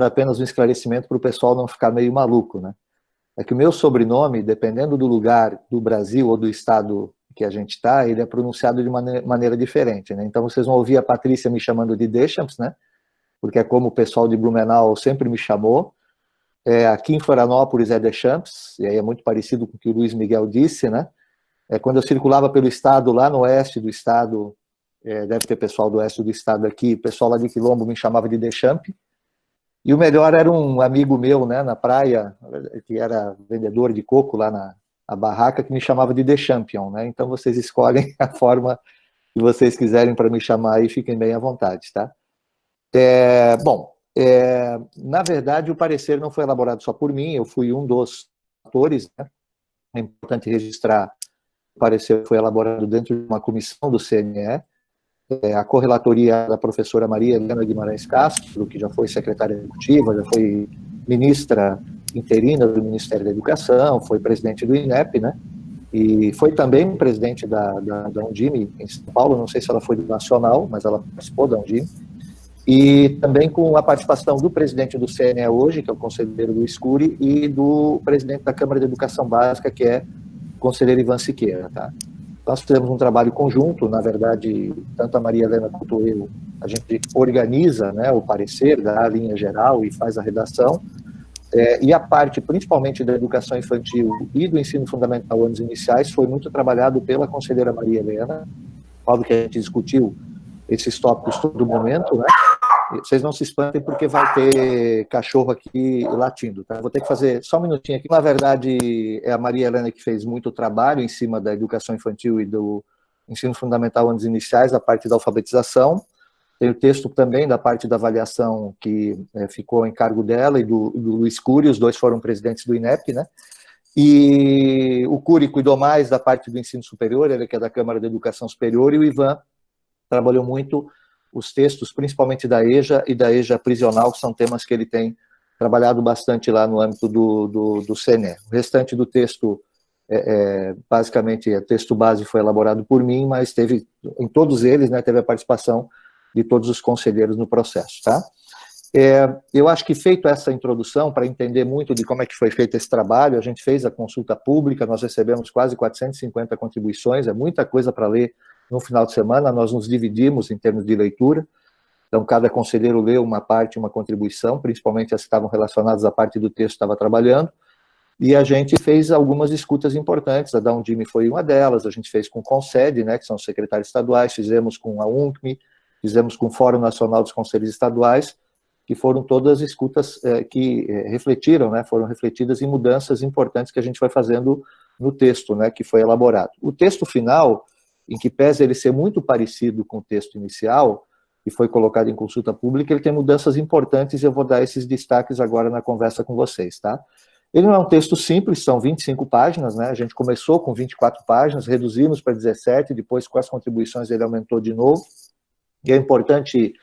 apenas um esclarecimento para o pessoal não ficar meio maluco, né? É que o meu sobrenome, dependendo do lugar do Brasil ou do estado que a gente está, ele é pronunciado de maneira diferente, né? Então vocês vão ouvir a Patrícia me chamando de Deschamps, né? Porque é como o pessoal de Blumenau sempre me chamou. Aqui em Florianópolis é Deschamps, e aí é muito parecido com o que o Luiz Miguel disse, né? Quando eu circulava pelo estado, lá no oeste do estado, deve ter pessoal do oeste do estado aqui, o pessoal lá de Quilombo me chamava de Deschamps. E o melhor era um amigo meu, né, na praia, que era vendedor de coco lá na barraca, que me chamava de The Champion, né? Então vocês escolhem a forma que vocês quiserem para me chamar e fiquem bem à vontade, tá? Na verdade, o parecer não foi elaborado só por mim, eu fui um dos atores, né? É importante registrar, o parecer foi elaborado dentro de uma comissão do CNE, a correlatoria da professora Maria Helena Guimarães Castro, que já foi secretária executiva, já foi ministra interina do Ministério da Educação, foi presidente do INEP, né? E foi também presidente da Undime em São Paulo, não sei se ela foi do Nacional, mas ela participou da Undime. E também com a participação do presidente do CNE hoje, que é o conselheiro Luiz Cury, e do presidente da Câmara de Educação Básica, que é o conselheiro Ivan Siqueira, tá? Nós fizemos um trabalho conjunto, na verdade, tanto a Maria Helena quanto eu, a gente organiza, né, o parecer, dá a linha geral e faz a redação, e a parte, principalmente da educação infantil e do ensino fundamental anos iniciais, foi muito trabalhado pela conselheira Maria Helena, óbvio que a gente discutiu esses tópicos todo momento, né? Vocês não se espantem porque vai ter cachorro aqui latindo, tá? Vou ter que fazer só um minutinho aqui. Na verdade, é a Maria Helena que fez muito trabalho em cima da educação infantil e do ensino fundamental anos iniciais, a parte da alfabetização. Tem o texto também da parte da avaliação que ficou em cargo dela e do Luiz Cury, os dois foram presidentes do INEP, né? E o Cury cuidou mais da parte do ensino superior, ele que é da Câmara de Educação Superior, e o Ivan trabalhou muito os textos, principalmente da EJA e da EJA prisional, que são temas que ele tem trabalhado bastante lá no âmbito do CNE. O restante do texto, basicamente, o texto base foi elaborado por mim, mas teve, em todos eles, né, teve a participação de todos os conselheiros no processo, tá? Eu acho que feito essa introdução, para entender muito de como é que foi feito esse trabalho, a gente fez a consulta pública, nós recebemos quase 450 contribuições, é muita coisa para ler no final de semana, nós nos dividimos em termos de leitura, então cada conselheiro leu uma parte, uma contribuição, principalmente as que estavam relacionadas à parte do texto que estava trabalhando, e a gente fez algumas escutas importantes, a da Undime foi uma delas, a gente fez com o CONSED, né, que são os secretários estaduais, fizemos com a UNCME, fizemos com o Fórum Nacional dos Conselhos Estaduais, que foram todas escutas que refletiram, né, foram refletidas em mudanças importantes que a gente vai fazendo no texto, né, que foi elaborado. O texto final, em que pese ele ser muito parecido com o texto inicial, que foi colocado em consulta pública, ele tem mudanças importantes e eu vou dar esses destaques agora na conversa com vocês, tá? Ele não é um texto simples, são 25 páginas, né? A gente começou com 24 páginas, reduzimos para 17, depois com as contribuições ele aumentou de novo, e é importante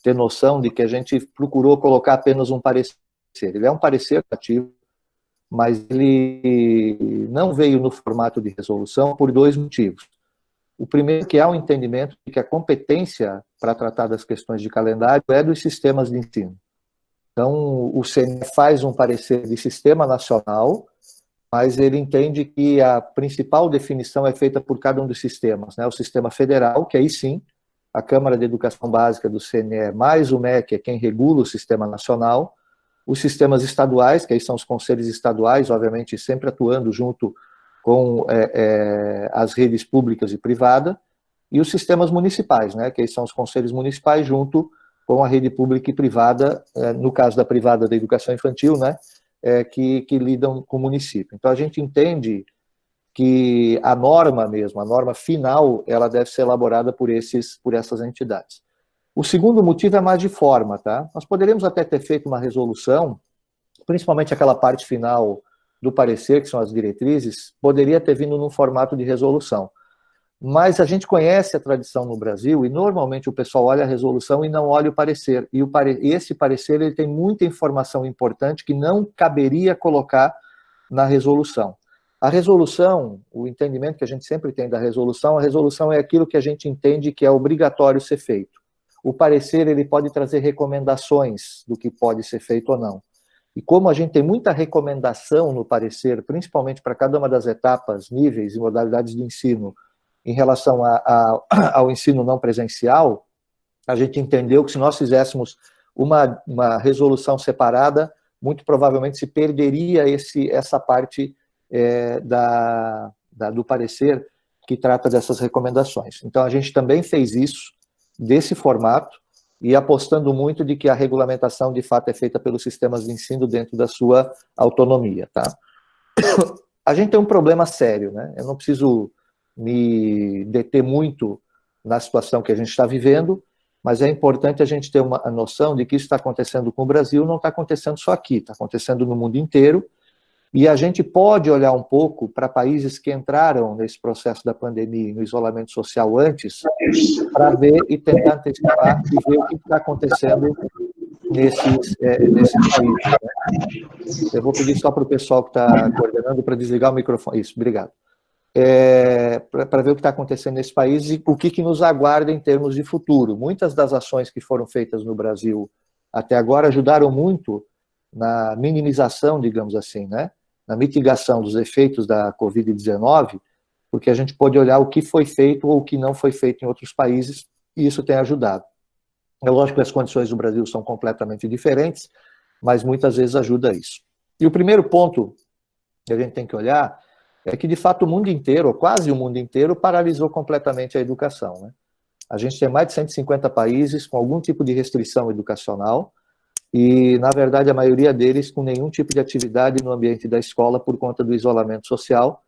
ter noção de que a gente procurou colocar apenas um parecer. Ele é um parecer ativo, mas ele não veio no formato de resolução por dois motivos. O primeiro que há um entendimento de que a competência para tratar das questões de calendário é dos sistemas de ensino. Então, o CNE faz um parecer de sistema nacional, mas ele entende que a principal definição é feita por cada um dos sistemas, né? O sistema federal, que aí sim, a Câmara de Educação Básica do CNE, mais o MEC é quem regula o sistema nacional, os sistemas estaduais, que aí são os conselhos estaduais, obviamente sempre atuando junto com as redes públicas e privadas, e os sistemas municipais, né, que aí são os conselhos municipais junto com a rede pública e privada, no caso da privada da educação infantil, né, que lidam com o município. Então a gente entende que a norma mesmo, a norma final, ela deve ser elaborada por essas entidades. O segundo motivo é mais de forma, tá? Nós poderíamos até ter feito uma resolução, principalmente aquela parte final do parecer, que são as diretrizes, poderia ter vindo num formato de resolução. Mas a gente conhece a tradição no Brasil e normalmente o pessoal olha a resolução e não olha o parecer. E esse parecer ele tem muita informação importante que não caberia colocar na resolução. A resolução, o entendimento que a gente sempre tem da resolução, a resolução é aquilo que a gente entende que é obrigatório ser feito. o parecer ele pode trazer recomendações do que pode ser feito ou não. E como a gente tem muita recomendação no parecer, principalmente para cada uma das etapas, níveis e modalidades de ensino, em relação ao ensino não presencial, a gente entendeu que se nós fizéssemos uma resolução separada, muito provavelmente se perderia essa parte do parecer que trata dessas recomendações. Então, a gente também fez isso, desse formato, e apostando muito de que a regulamentação, de fato, é feita pelos sistemas de ensino dentro da sua autonomia, tá? A gente tem um problema sério, né? Eu não preciso me deter muito na situação que a gente está vivendo, mas é importante a gente ter uma noção de que isso está acontecendo com o Brasil, não está acontecendo só aqui, está acontecendo no mundo inteiro, e a gente pode olhar um pouco para países que entraram nesse processo da pandemia e no isolamento social antes, para ver e tentar antecipar e ver o que está acontecendo nesses países. Né? Eu vou pedir só para o pessoal que está coordenando para desligar o microfone. Isso, obrigado. Para ver o que está acontecendo nesse país e o que nos aguarda em termos de futuro. Muitas das ações que foram feitas no Brasil até agora ajudaram muito na minimização, digamos assim, né? Na mitigação dos efeitos da Covid-19, porque a gente pode olhar o que foi feito ou o que não foi feito em outros países, e isso tem ajudado. É lógico que as condições do Brasil são completamente diferentes, mas muitas vezes ajuda isso. E o primeiro ponto que a gente tem que olhar é que, de fato, o mundo inteiro, ou quase o mundo inteiro, paralisou completamente a educação. Né? A gente tem mais de 150 países com algum tipo de restrição educacional, e, na verdade, a maioria deles com nenhum tipo de atividade no ambiente da escola por conta do isolamento social,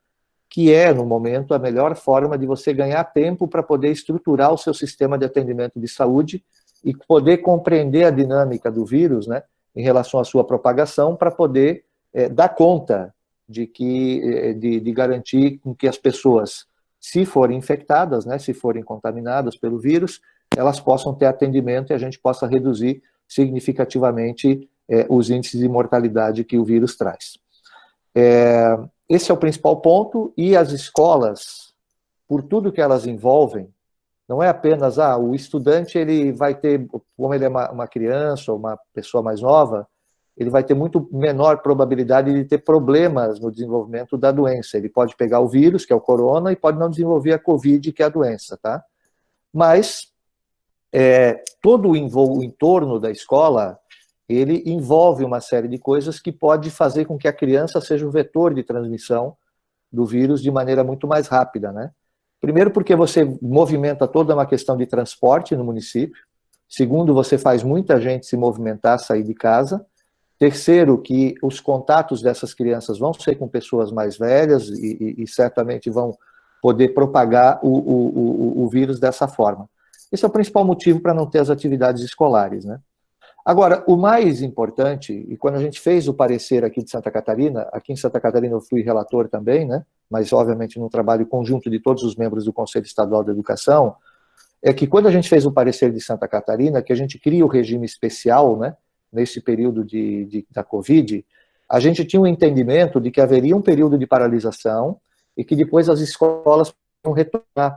que é, no momento, a melhor forma de você ganhar tempo para poder estruturar o seu sistema de atendimento de saúde e poder compreender a dinâmica do vírus, né, em relação à sua propagação, para poder dar conta de garantir com que as pessoas, se forem infectadas, né, se forem contaminadas pelo vírus, elas possam ter atendimento e a gente possa reduzir significativamente os índices de mortalidade que o vírus traz. Esse é o principal ponto, e as escolas, por tudo que elas envolvem, não é apenas, o estudante, ele vai ter, como ele é uma criança ou uma pessoa mais nova, ele vai ter muito menor probabilidade de ter problemas no desenvolvimento da doença. Ele pode pegar o vírus, que é o corona, e pode não desenvolver a Covid, que é a doença, tá? Mas todo o entorno da escola, ele envolve uma série de coisas que pode fazer com que a criança seja o vetor de transmissão do vírus de maneira muito mais rápida, né? Primeiro, porque você movimenta toda uma questão de transporte no município. Segundo, você faz muita gente se movimentar, sair de casa. Terceiro, que os contatos dessas crianças vão ser com pessoas mais velhas e certamente vão poder propagar o vírus dessa forma. Esse é o principal motivo para não ter as atividades escolares, né? Agora, o mais importante, e quando a gente fez o parecer aqui de Santa Catarina, aqui em Santa Catarina eu fui relator também, né? Mas obviamente num trabalho conjunto de todos os membros do Conselho Estadual da Educação, é que quando a gente fez o parecer de Santa Catarina, que a gente cria o regime especial, né? Nesse período da Covid, a gente tinha um entendimento de que haveria um período de paralisação e que depois as escolas vão retornar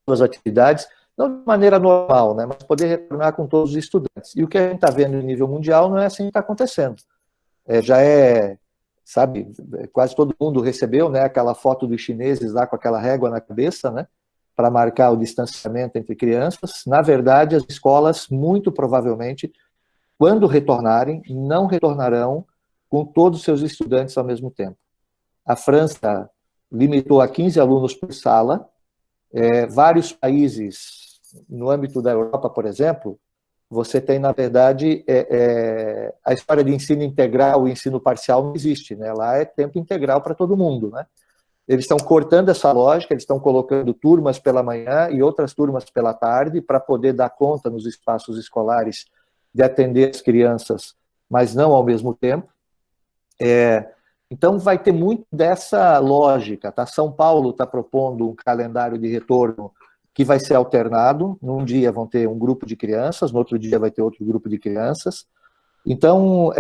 às atividades, não de maneira normal, né, mas poder retornar com todos os estudantes. E o que a gente está vendo em nível mundial não é assim que está acontecendo. Sabe, quase todo mundo recebeu, né, aquela foto dos chineses lá com aquela régua na cabeça, né, para marcar o distanciamento entre crianças. Na verdade, as escolas, muito provavelmente, quando retornarem, não retornarão com todos os seus estudantes ao mesmo tempo. A França limitou a 15 alunos por sala. Vários países, no âmbito da Europa, por exemplo, você tem, na verdade, a história de ensino integral e ensino parcial não existe, né? Lá é tempo integral para todo mundo, né? Eles estão cortando essa lógica, eles estão colocando turmas pela manhã e outras turmas pela tarde para poder dar conta nos espaços escolares de atender as crianças, mas não ao mesmo tempo. Então, vai ter muito dessa lógica, tá? São Paulo está propondo um calendário de retorno que vai ser alternado. Num dia vão ter um grupo de crianças, no outro dia vai ter outro grupo de crianças. Então,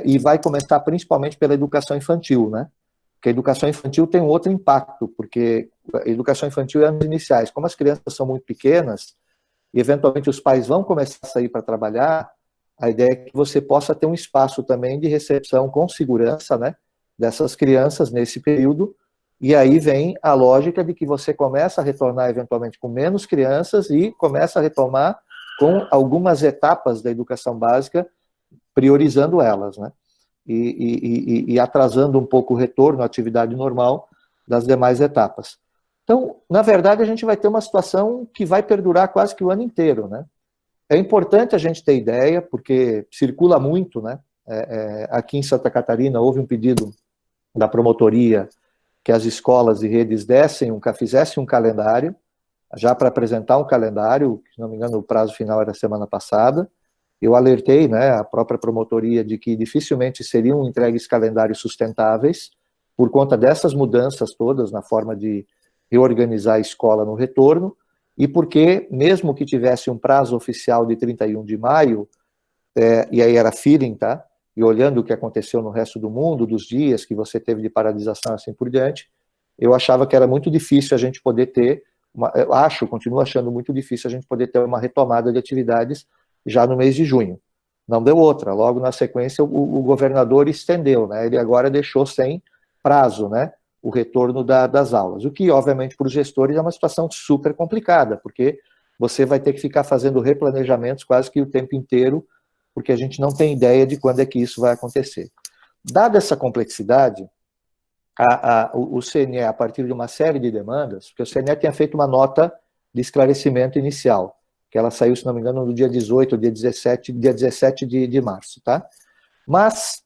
e vai começar principalmente pela educação infantil, né? Porque a educação infantil tem um outro impacto, porque a educação infantil é anos iniciais. Como as crianças são muito pequenas, e eventualmente os pais vão começar a sair para trabalhar, a ideia é que você possa ter um espaço também de recepção com segurança, né, dessas crianças nesse período, e aí vem a lógica de que você começa a retornar eventualmente com menos crianças e começa a retomar com algumas etapas da educação básica, priorizando elas, né, e atrasando um pouco o retorno à atividade normal das demais etapas. Então, na verdade, a gente vai ter uma situação que vai perdurar quase que o ano inteiro, né. É importante a gente ter ideia, porque circula muito, né? Aqui em Santa Catarina houve um pedido da promotoria que as escolas e redes fizessem um calendário, já para apresentar um calendário, se não me engano o prazo final era semana passada. Eu alertei, né, a própria promotoria de que dificilmente seriam entregues calendários sustentáveis, por conta dessas mudanças todas na forma de reorganizar a escola no retorno, e porque, mesmo que tivesse um prazo oficial de 31 de maio, e aí era feeling, tá? E olhando o que aconteceu no resto do mundo, dos dias que você teve de paralisação assim por diante, eu achava que era muito difícil a gente poder ter, continuo achando muito difícil a gente poder ter uma retomada de atividades já no mês de junho. Não deu outra, logo na sequência o governador estendeu, né? Ele agora deixou sem prazo, né, o retorno das aulas, o que, obviamente, para os gestores é uma situação super complicada, porque você vai ter que ficar fazendo replanejamentos quase que o tempo inteiro, porque a gente não tem ideia de quando é que isso vai acontecer. Dada essa complexidade, o CNE, a partir de uma série de demandas, porque o CNE tinha feito uma nota de esclarecimento inicial, que ela saiu, se não me engano, no dia 18, dia 17 de março, tá? Mas,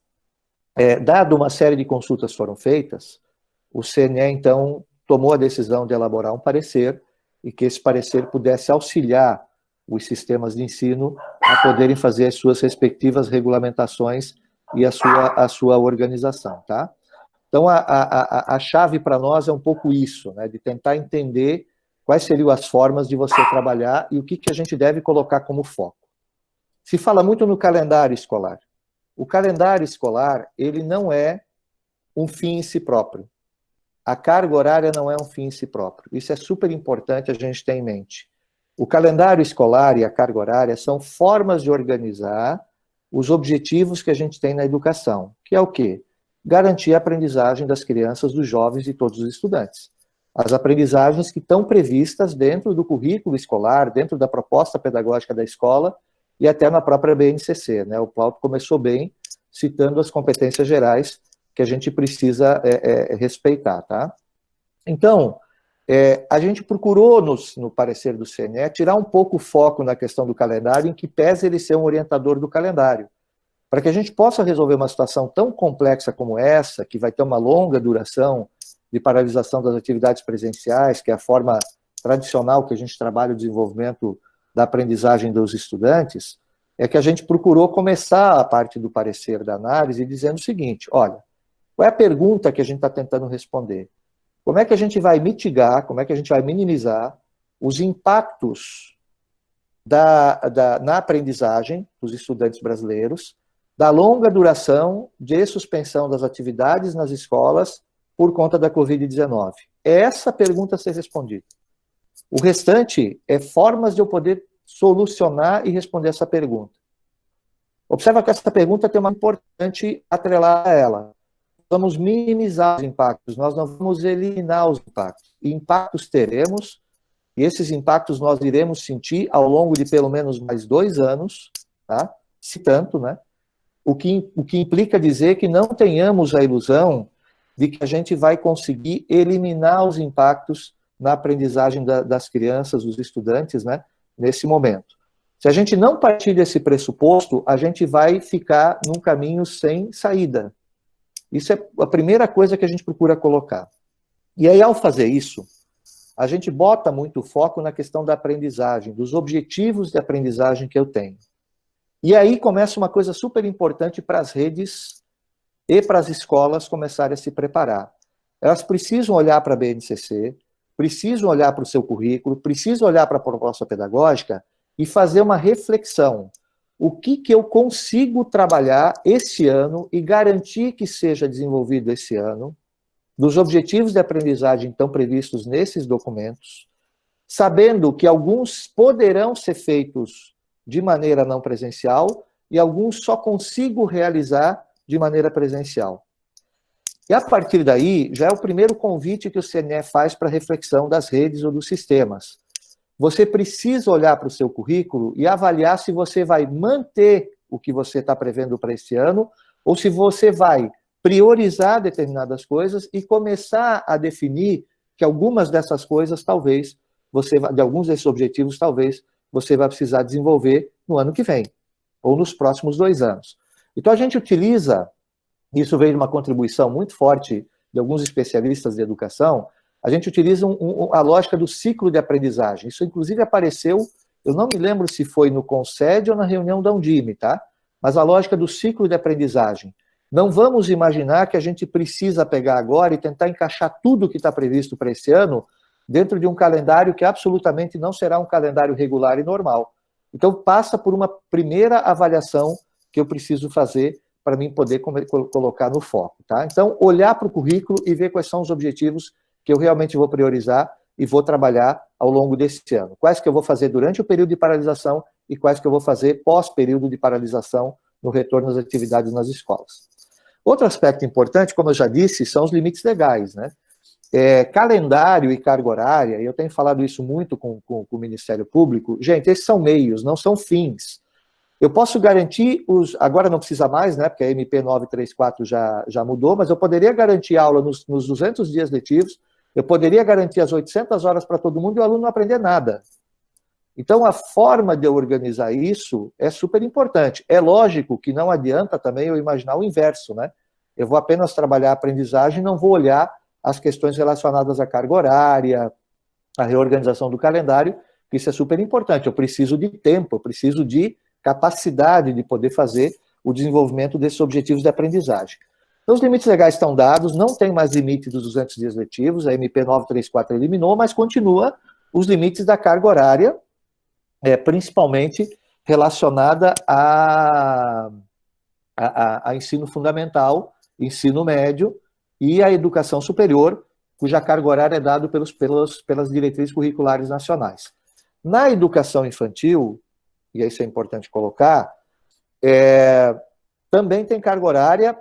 dado uma série de consultas foram feitas, o CNE, então, tomou a decisão de elaborar um parecer e que esse parecer pudesse auxiliar os sistemas de ensino a poderem fazer as suas respectivas regulamentações e a sua organização, tá? Então, a chave para nós é um pouco isso, né, de tentar entender quais seriam as formas de você trabalhar e o que a gente deve colocar como foco. Se fala muito no calendário escolar. O calendário escolar, ele não é um fim em si próprio. A carga horária não é um fim em si próprio. Isso é super importante a gente ter em mente. O calendário escolar e a carga horária são formas de organizar os objetivos que a gente tem na educação, que é o quê? Garantir a aprendizagem das crianças, dos jovens e todos os estudantes. As aprendizagens que estão previstas dentro do currículo escolar, dentro da proposta pedagógica da escola e até na própria BNCC, né? O Plauto começou bem citando as competências gerais que a gente precisa respeitar, tá? Então, a gente procurou, no parecer do CNE, tirar um pouco o foco na questão do calendário, em que pese ele ser um orientador do calendário, para que a gente possa resolver uma situação tão complexa como essa, que vai ter uma longa duração de paralisação das atividades presenciais, que é a forma tradicional que a gente trabalha o desenvolvimento da aprendizagem dos estudantes, é que a gente procurou começar a parte do parecer da análise dizendo o seguinte: olha, qual é a pergunta que a gente está tentando responder? Como é que a gente vai mitigar, como é que a gente vai minimizar os impactos na aprendizagem dos estudantes brasileiros, da longa duração de suspensão das atividades nas escolas por conta da Covid-19? É essa pergunta a ser respondida. O restante é formas de eu poder solucionar e responder essa pergunta. Observa que essa pergunta tem uma importante atrelar a ela. Vamos minimizar os impactos, nós não vamos eliminar os impactos. E impactos teremos, e esses impactos nós iremos sentir ao longo de pelo menos mais 2 anos, tá? Se tanto, né? O que implica dizer que não tenhamos a ilusão de que a gente vai conseguir eliminar os impactos na aprendizagem das crianças, dos estudantes, né? Nesse momento. Se a gente não partir desse pressuposto, a gente vai ficar num caminho sem saída. Isso é a primeira coisa que a gente procura colocar. E aí, ao fazer isso, a gente bota muito foco na questão da aprendizagem, dos objetivos de aprendizagem que eu tenho. E aí começa uma coisa super importante para as redes e para as escolas começarem a se preparar. Elas precisam olhar para a BNCC, precisam olhar para o seu currículo, precisam olhar para a proposta pedagógica e fazer uma reflexão. O que eu consigo trabalhar esse ano e garantir que seja desenvolvido esse ano, dos objetivos de aprendizagem que estão previstos nesses documentos, sabendo que alguns poderão ser feitos de maneira não presencial e alguns só consigo realizar de maneira presencial. E a partir daí, já é o primeiro convite que o CNE faz para reflexão das redes ou dos sistemas. Você precisa olhar para o seu currículo e avaliar se você vai manter o que você está prevendo para esse ano ou se você vai priorizar determinadas coisas e começar a definir que algumas dessas coisas, talvez, de alguns desses objetivos, talvez, você vai precisar desenvolver no ano que vem, ou nos próximos 2 anos. Então, a gente utiliza, isso veio de uma contribuição muito forte de alguns especialistas de educação, a gente utiliza a lógica do ciclo de aprendizagem. Isso, inclusive, apareceu, eu não me lembro se foi no CONSED ou na reunião da Undime, tá? Mas a lógica do ciclo de aprendizagem. Não vamos imaginar que a gente precisa pegar agora e tentar encaixar tudo que está previsto para esse ano dentro de um calendário que absolutamente não será um calendário regular e normal. Então, passa por uma primeira avaliação que eu preciso fazer para mim poder colocar no foco, tá? Então, olhar para o currículo e ver quais são os objetivos que eu realmente vou priorizar e vou trabalhar ao longo desse ano. Quais que eu vou fazer durante o período de paralisação e quais que eu vou fazer pós-período de paralisação no retorno às atividades nas escolas. Outro aspecto importante, como eu já disse, são os limites legais, né? Calendário e carga horária, e eu tenho falado isso muito com o Ministério Público, gente, esses são meios, não são fins. Eu posso garantir, agora não precisa mais, né, porque a MP 934 já mudou, mas eu poderia garantir aula nos 200 dias letivos, eu poderia garantir as 800 horas para todo mundo e o aluno não aprender nada. Então, a forma de eu organizar isso é super importante. É lógico que não adianta também eu imaginar o inverso, né? Eu vou apenas trabalhar a aprendizagem e não vou olhar as questões relacionadas à carga horária, à reorganização do calendário, que isso é super importante. Eu preciso de tempo, eu preciso de capacidade de poder fazer o desenvolvimento desses objetivos de aprendizagem. Então, os limites legais estão dados, não tem mais limite dos 200 dias letivos, a MP 934 eliminou, mas continua os limites da carga horária, principalmente relacionada a ensino fundamental, ensino médio e a educação superior, cuja carga horária é dada pelas diretrizes curriculares nacionais. Na educação infantil, e isso é importante colocar, também tem carga horária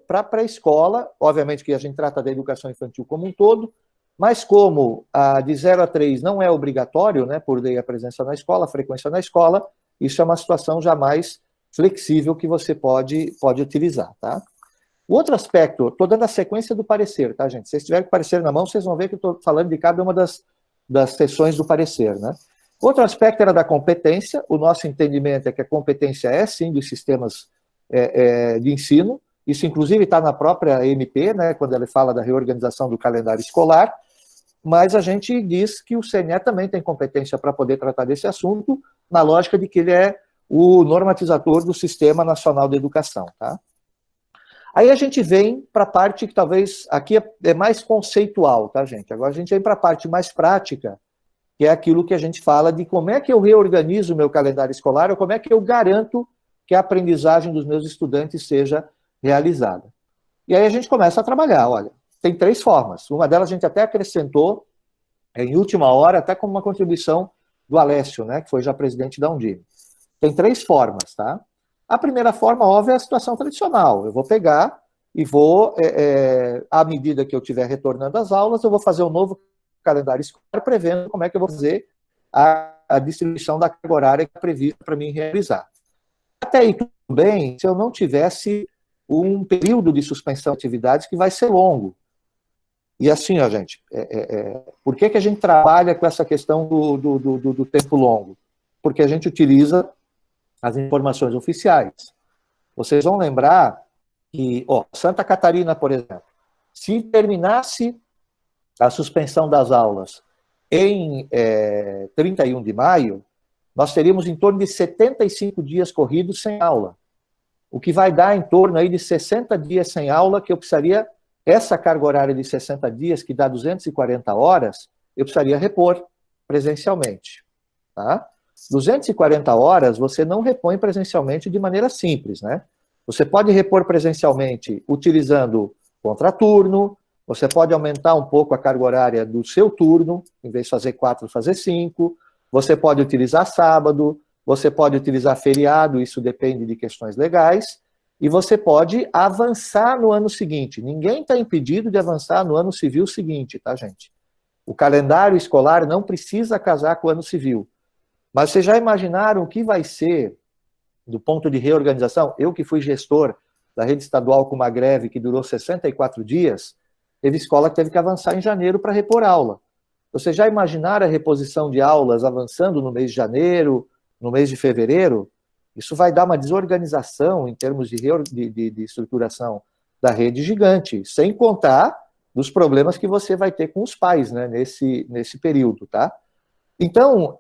para a pré-escola, obviamente que a gente trata da educação infantil como um todo, mas como a de 0 a 3 não é obrigatório, né, por lei a presença na escola, a frequência na escola, isso é uma situação já mais flexível que você pode utilizar, tá? O outro aspecto, estou dando a sequência do parecer, tá, gente? Se vocês tiverem o parecer na mão, vocês vão ver que eu estou falando de cada uma das seções do parecer, né? Outro aspecto era da competência. O nosso entendimento é que a competência é, sim, dos sistemas de ensino. Isso, inclusive, está na própria MP, né, quando ele fala da reorganização do calendário escolar, mas a gente diz que o CNE também tem competência para poder tratar desse assunto, na lógica de que ele é o normatizador do Sistema Nacional de Educação, tá? Aí a gente vem para a parte que talvez aqui é mais conceitual, tá, gente? Agora a gente vem para a parte mais prática, que é aquilo que a gente fala de como é que eu reorganizo o meu calendário escolar, ou como é que eu garanto que a aprendizagem dos meus estudantes seja realizada. E aí a gente começa a trabalhar, olha, tem 3 formas. Uma delas a gente até acrescentou, em última hora, até como uma contribuição do Alessio, né, que foi já presidente da Undime. Tem 3 formas, tá? A primeira forma, óbvio, é a situação tradicional. Eu vou pegar e vou, à medida que eu estiver retornando às aulas, eu vou fazer um novo calendário escolar, prevendo como é que eu vou fazer a distribuição da carga horária que é prevista para mim realizar. Até aí, tudo bem, se eu não tivesse um período de suspensão de atividades que vai ser longo. E assim, ó, gente, por que a gente trabalha com essa questão do tempo longo? Porque a gente utiliza as informações oficiais. Vocês vão lembrar que, Santa Catarina, por exemplo, se terminasse a suspensão das aulas em 31 de maio, nós teríamos em torno de 75 dias corridos sem aula, o que vai dar em torno aí de 60 dias sem aula, que eu precisaria, essa carga horária de 60 dias, que dá 240 horas, eu precisaria repor presencialmente, tá? 240 horas você não repõe presencialmente de maneira simples, né? Você pode repor presencialmente utilizando contraturno, Você pode aumentar um pouco a carga horária do seu turno, em vez de fazer 4, fazer 5. Você pode utilizar sábado, você pode utilizar feriado, isso depende de questões legais. E você pode avançar no ano seguinte. Ninguém está impedido de avançar no ano civil seguinte, tá, gente? O calendário escolar não precisa casar com o ano civil. Mas vocês já imaginaram o que vai ser, do ponto de reorganização? Eu que fui gestor da rede estadual com uma greve que durou 64 dias, teve escola que teve que avançar em janeiro para repor aula. Vocês já imaginaram a reposição de aulas avançando no mês de janeiro, no mês de fevereiro? Isso vai dar uma desorganização em termos de estruturação da rede gigante, sem contar dos problemas que você vai ter com os pais, né, nesse período, tá? Então,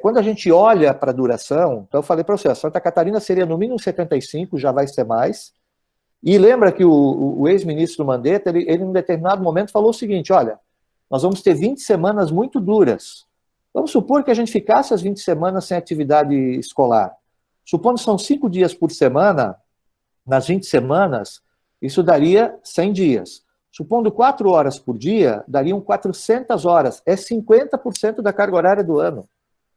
quando a gente olha para a duração, então eu falei para você, a Santa Catarina seria no mínimo 75, já vai ser mais, e lembra que o ex-ministro Mandetta, ele em um determinado momento falou o seguinte, olha, nós vamos ter 20 semanas muito duras. Vamos supor que a gente ficasse as 20 semanas sem atividade escolar. Supondo que são 5 dias por semana, nas 20 semanas, isso daria 100 dias. Supondo 4 horas por dia, dariam 400 horas. É 50% da carga horária do ano.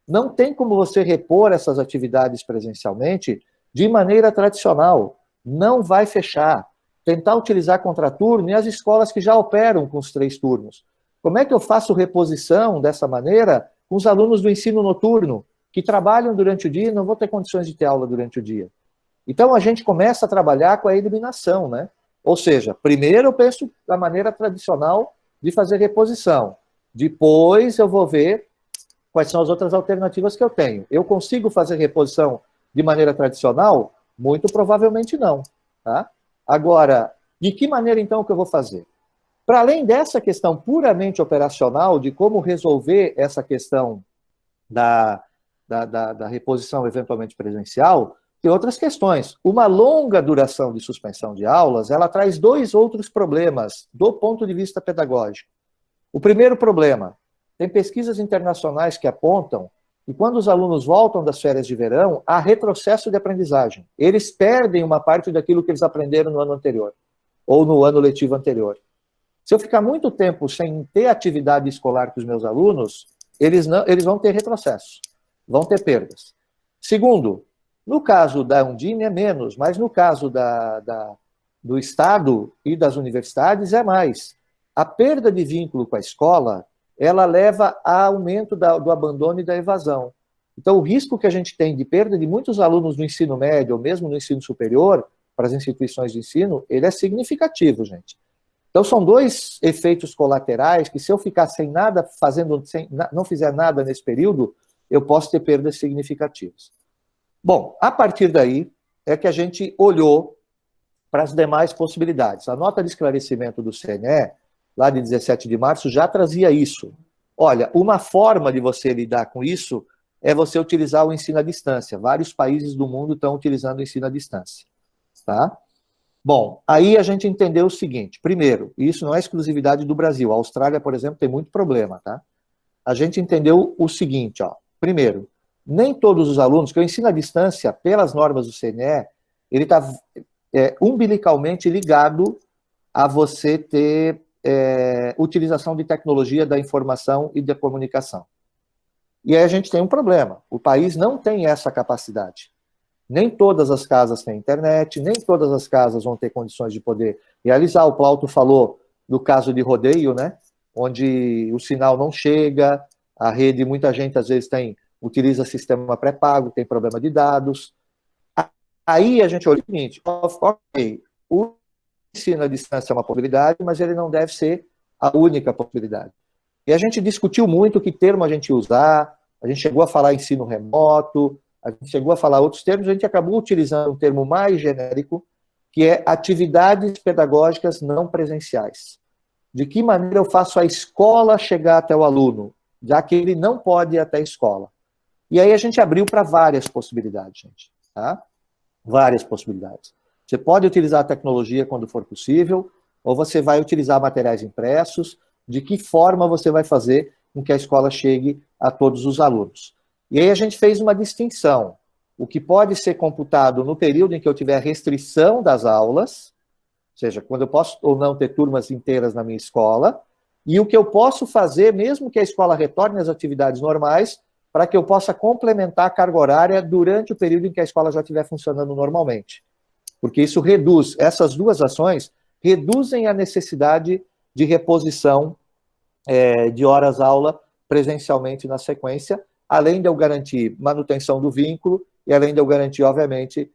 Não tem como você repor essas atividades presencialmente de maneira tradicional. Não vai fechar. Tentar utilizar contraturno e as escolas que já operam com os 3 turnos. Como é que eu faço reposição dessa maneira com os alunos do ensino noturno, que trabalham durante o dia e não vão ter condições de ter aula durante o dia? Então a gente começa a trabalhar com a eliminação, né? Ou seja, primeiro eu penso da maneira tradicional de fazer reposição. Depois eu vou ver quais são as outras alternativas que eu tenho. Eu consigo fazer reposição de maneira tradicional? Muito provavelmente não. Tá? Agora, de que maneira então que eu vou fazer? Para além dessa questão puramente operacional, de como resolver essa questão da reposição eventualmente presencial, tem outras questões. Uma longa duração de suspensão de aulas, ela traz 2 outros problemas do ponto de vista pedagógico. O primeiro problema, tem pesquisas internacionais que apontam que quando os alunos voltam das férias de verão, há retrocesso de aprendizagem. Eles perdem uma parte daquilo que eles aprenderam no ano anterior, ou no ano letivo anterior. Se eu ficar muito tempo sem ter atividade escolar com os meus alunos, eles vão ter retrocesso, vão ter perdas. Segundo, no caso da Undime é menos, mas no caso do Estado e das universidades é mais. A perda de vínculo com a escola, ela leva a aumento do abandono e da evasão. Então, o risco que a gente tem de perda de muitos alunos no ensino médio, ou mesmo no ensino superior, para as instituições de ensino, ele é significativo, gente. Então, são 2 efeitos colaterais que, se eu ficar sem nada, não fizer nada nesse período, eu posso ter perdas significativas. Bom, a partir daí é que a gente olhou para as demais possibilidades. A nota de esclarecimento do CNE, lá de 17 de março, já trazia isso. Olha, uma forma de você lidar com isso é você utilizar o ensino à distância. Vários países do mundo estão utilizando o ensino à distância. Tá? Bom, aí a gente entendeu o seguinte. Primeiro, isso não é exclusividade do Brasil. A Austrália, por exemplo, tem muito problema. Tá? A gente entendeu o seguinte. Ó. Primeiro, nem todos os alunos, que o ensino à distância, pelas normas do CNE, ele está umbilicalmente ligado a você ter utilização de tecnologia da informação e da comunicação. E aí a gente tem um problema. O país não tem essa capacidade. Nem todas as casas têm internet, nem todas as casas vão ter condições de poder realizar. O Plauto falou do caso de Rodeio, né? Onde o sinal não chega, a rede, muita gente às vezes utiliza sistema pré-pago, tem problema de dados. Aí a gente olha o seguinte, ok, o ensino à distância é uma possibilidade, mas ele não deve ser a única possibilidade. E a gente discutiu muito que termo a gente usar, a gente chegou a falar ensino remoto, a gente chegou a falar outros termos, a gente acabou utilizando um termo mais genérico, que é atividades pedagógicas não presenciais. De que maneira eu faço a escola chegar até o aluno, já que ele não pode ir até a escola? E aí a gente abriu para várias possibilidades, gente. Tá? Várias possibilidades. Você pode utilizar a tecnologia quando for possível, ou você vai utilizar materiais impressos, de que forma você vai fazer com que a escola chegue a todos os alunos. E aí a gente fez uma distinção. O que pode ser computado no período em que eu tiver restrição das aulas, seja, quando eu posso ou não ter turmas inteiras na minha escola, e o que eu posso fazer, mesmo que a escola retorne às atividades normais, para que eu possa complementar a carga horária durante o período em que a escola já estiver funcionando normalmente. Porque isso reduz, essas duas ações reduzem a necessidade de reposição de horas-aula presencialmente na sequência, além de eu garantir manutenção do vínculo e além de eu garantir, obviamente,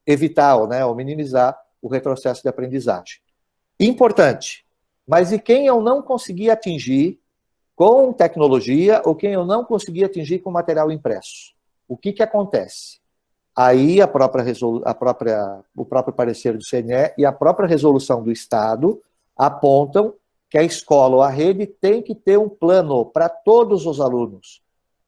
evitar, né, ou minimizar o retrocesso de aprendizagem. Importante, mas e quem eu não conseguir atingir com tecnologia ou quem eu não conseguir atingir com material impresso? O que acontece? Aí o próprio parecer do CNE e a própria resolução do Estado apontam que a escola ou a rede tem que ter um plano para todos os alunos.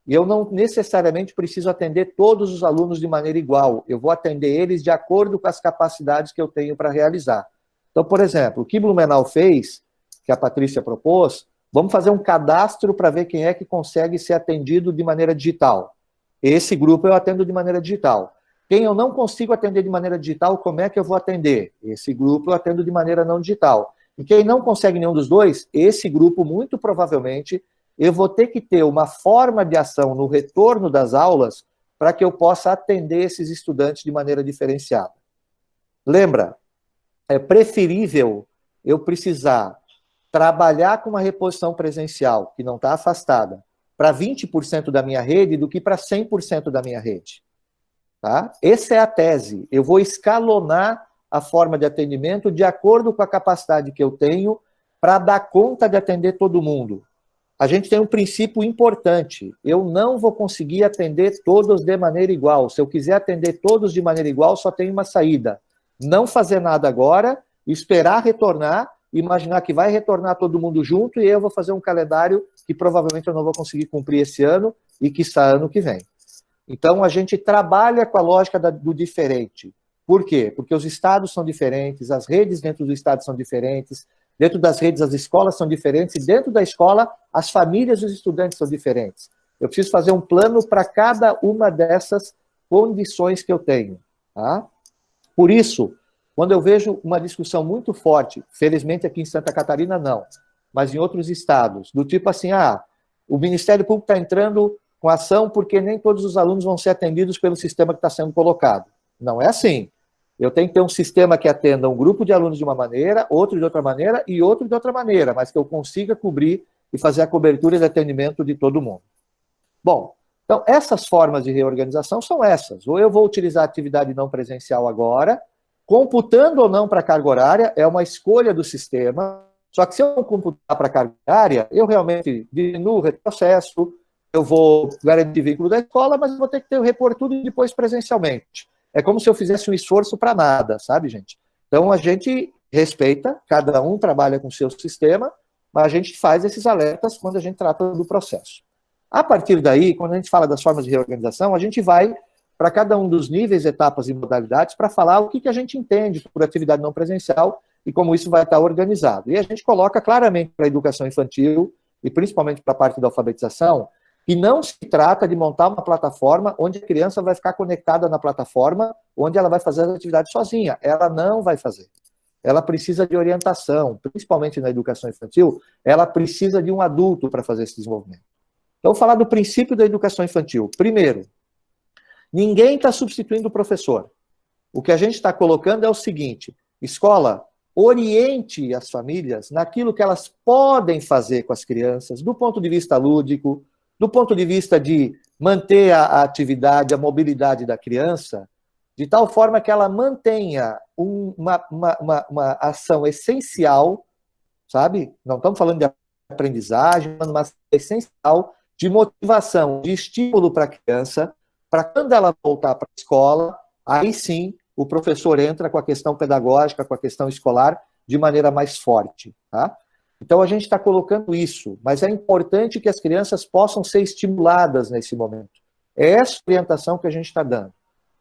E eu não necessariamente preciso atender todos os alunos de maneira igual. Eu vou atender eles de acordo com as capacidades que eu tenho para realizar. Então, por exemplo, o que Blumenau fez, que a Patrícia propôs, vamos fazer um cadastro para ver quem é que consegue ser atendido de maneira digital. Esse grupo eu atendo de maneira digital. Quem eu não consigo atender de maneira digital, como é que eu vou atender? Esse grupo eu atendo de maneira não digital. E quem não consegue nenhum dos dois, esse grupo, muito provavelmente, eu vou ter que ter uma forma de ação no retorno das aulas para que eu possa atender esses estudantes de maneira diferenciada. Lembra, é preferível eu precisar trabalhar com uma reposição presencial, que não está afastada, para 20% da minha rede do que para 100% da minha rede. Tá? Essa é a tese. Eu vou escalonar a forma de atendimento de acordo com a capacidade que eu tenho para dar conta de atender todo mundo. A gente tem um princípio importante. Eu não vou conseguir atender todos de maneira igual. Se eu quiser atender todos de maneira igual, só tem uma saída. Não fazer nada agora, esperar retornar, imaginar que vai retornar todo mundo junto e eu vou fazer um calendário que provavelmente eu não vou conseguir cumprir esse ano e que está ano que vem. Então, a gente trabalha com a lógica do diferente. Por quê? Porque os estados são diferentes, as redes dentro do estado são diferentes, dentro das redes as escolas são diferentes, e dentro da escola as famílias e os estudantes são diferentes. Eu preciso fazer um plano para cada uma dessas condições que eu tenho. Tá? Por isso, quando eu vejo uma discussão muito forte, felizmente aqui em Santa Catarina não, mas em outros estados, do tipo assim, o Ministério Público está entrando com ação porque nem todos os alunos vão ser atendidos pelo sistema que está sendo colocado. Não é assim. Eu tenho que ter um sistema que atenda um grupo de alunos de uma maneira, outro de outra maneira e outro de outra maneira, mas que eu consiga cobrir e fazer a cobertura de atendimento de todo mundo. Bom, então essas formas de reorganização são essas. Ou eu vou utilizar a atividade não presencial agora, computando ou não para a carga horária, é uma escolha do sistema, só que se eu não computar para a carga horária, eu realmente diminuo o retrocesso, eu vou garantir vínculo da escola, mas eu vou ter que repor tudo depois presencialmente. É como se eu fizesse um esforço para nada, sabe, gente? Então, a gente respeita, cada um trabalha com o seu sistema, mas a gente faz esses alertas quando a gente trata do processo. A partir daí, quando a gente fala das formas de reorganização, a gente vai para cada um dos níveis, etapas e modalidades para falar o que a gente entende por atividade não presencial e como isso vai estar organizado. E a gente coloca claramente para a educação infantil, e principalmente para a parte da alfabetização, que não se trata de montar uma plataforma onde a criança vai ficar conectada na plataforma, onde ela vai fazer as atividades sozinha. Ela não vai fazer. Ela precisa de orientação, principalmente na educação infantil, ela precisa de um adulto para fazer esse desenvolvimento. Então, vou falar do princípio da educação infantil. Primeiro, ninguém está substituindo o professor. O que a gente está colocando é o seguinte: escola, oriente as famílias naquilo que elas podem fazer com as crianças, do ponto de vista lúdico, do ponto de vista de manter a atividade, a mobilidade da criança, de tal forma que ela mantenha uma ação essencial, sabe? Não estamos falando de aprendizagem, mas uma ação essencial de motivação, de estímulo para a criança, para quando ela voltar para a escola, aí sim o professor entra com a questão pedagógica, com a questão escolar, de maneira mais forte, tá? Então, a gente está colocando isso, mas é importante que as crianças possam ser estimuladas nesse momento. É essa orientação que a gente está dando.